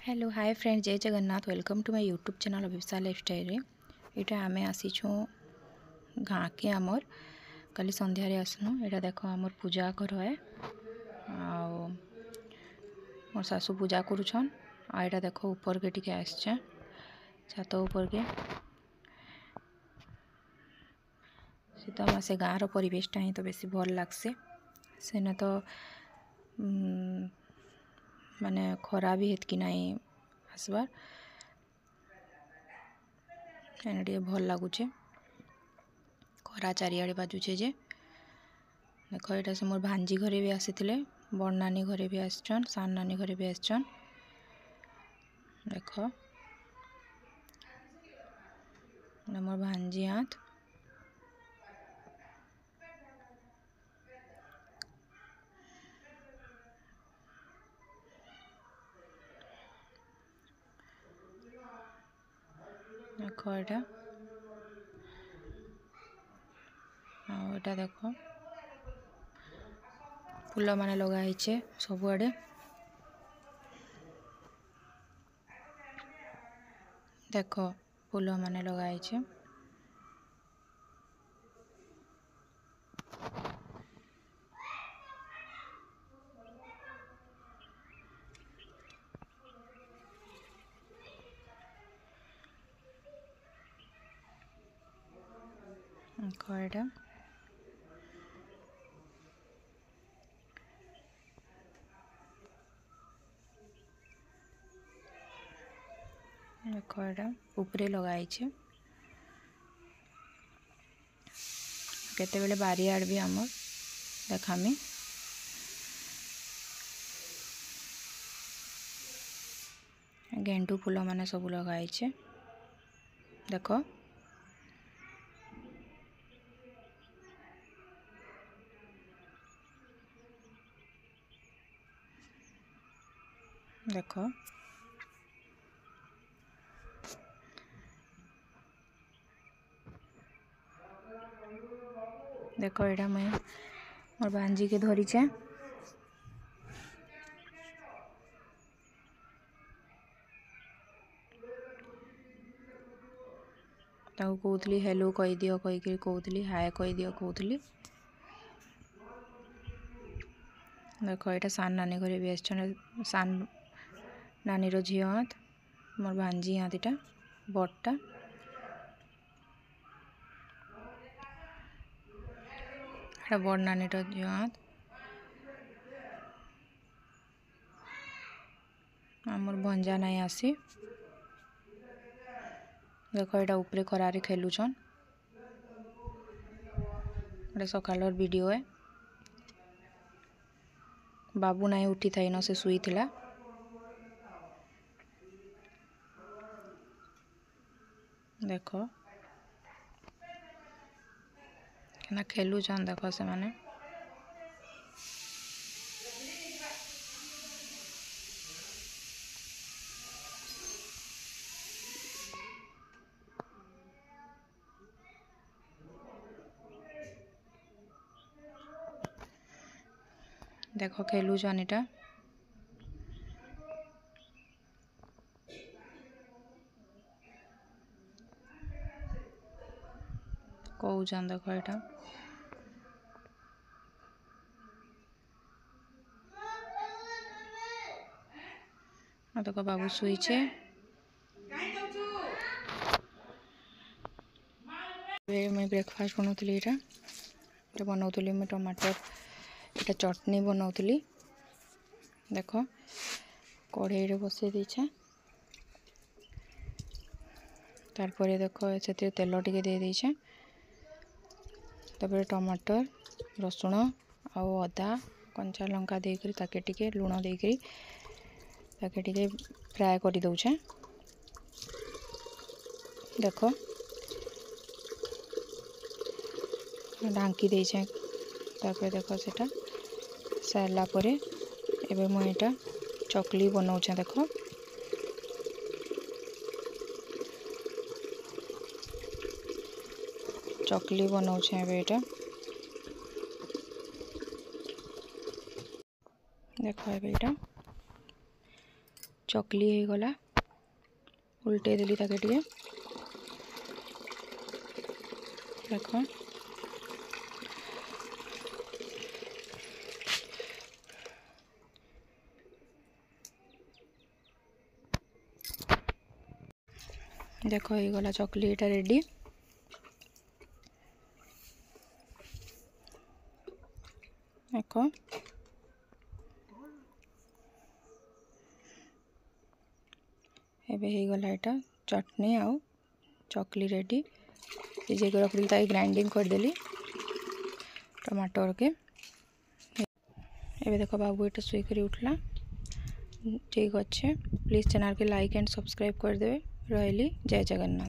Hello hi friend जय Jagannath welcome to my YouTube channel Abhipsa lifestyle यहाँ आम आसीचु गाँ के आमर काली संध्यारे आसनु यहाँ देख आमर पूजा घर है मोर सासू पूजा करुछन यहाँ देख ऊपर के टिके आसचे छात ऊपर के शीतल मासे गाँव परिवेशटा ही तो बेसी भल लगसे सेने तो माने खरा भी हेतकी नहीं आसबार एने भल लगुचे खरा चारिआडे बाजुचे जे देख यहाँ से मोर भांजी घरे भी आसी बड़ नानी घरे भी आसन सान नानी घरे भी आसन देख मोर भांजी हाथ देख यहाँ देख फूल माने लगाई सबुआडे देख फूल माने लगाई यहाँ देख यहाँ उपरे लगाई केते बेले बारियाड भी आमर देखामी गेंडू फूल माने सब लगाई देख देख देख यहाँ मैं मोर भांजी के धरीचे कहूली हेलो कही दियो कहीकि कहूली हाय कही दियो कहूली देख यहाँ सान नानी घरे भी सान नानी झी हाथ मोर भांजी हाथ यहाँ बड़टा बड़ नानी झी हाथ आमर भंजा नहीं आसी देख यहाँ उपरे खरारे खेलुछन सकाल वीडियो है बाबू नहीं उठी था न से शुई थिला देख ना खेलुछन देख से माने देख खेलुछन इटा कहून देख यहाँ देख बाबू शुईचे मैं ब्रेकफास्ट बनाऊली ये बनाऊली मैं टमाटर ये चटनी बनाऊली देख कढ़ई रे बसई दीछे तारपर देख से तेल टिके दे दीछे तापर टमाटर रसुण आउ अदा कंचा लंका देकर ताके टिके लुण देकर ताके टिके फ्राए कर दउछे देख ढांकी देछे तापर देख सेटा सारला परे एबे मैं एटा चकली बनाऊछे देख चकली बनाऊछे एबे एटा देख एबे एटा चकली हो गला उल्टे देली ताके टिके देख देख हो गला चकली एटा रेडी देख एबे हो गला एटा चटनी आउ चकली रेडी जे रखी ग्राइंडिंग करदेली टमाटर के एबे देख बाबू एटा शुई उठला ठीक अच्छे प्लीज चैनल के लाइक एंड सब्सक्राइब कर देवे रही जय जगन्नाथ।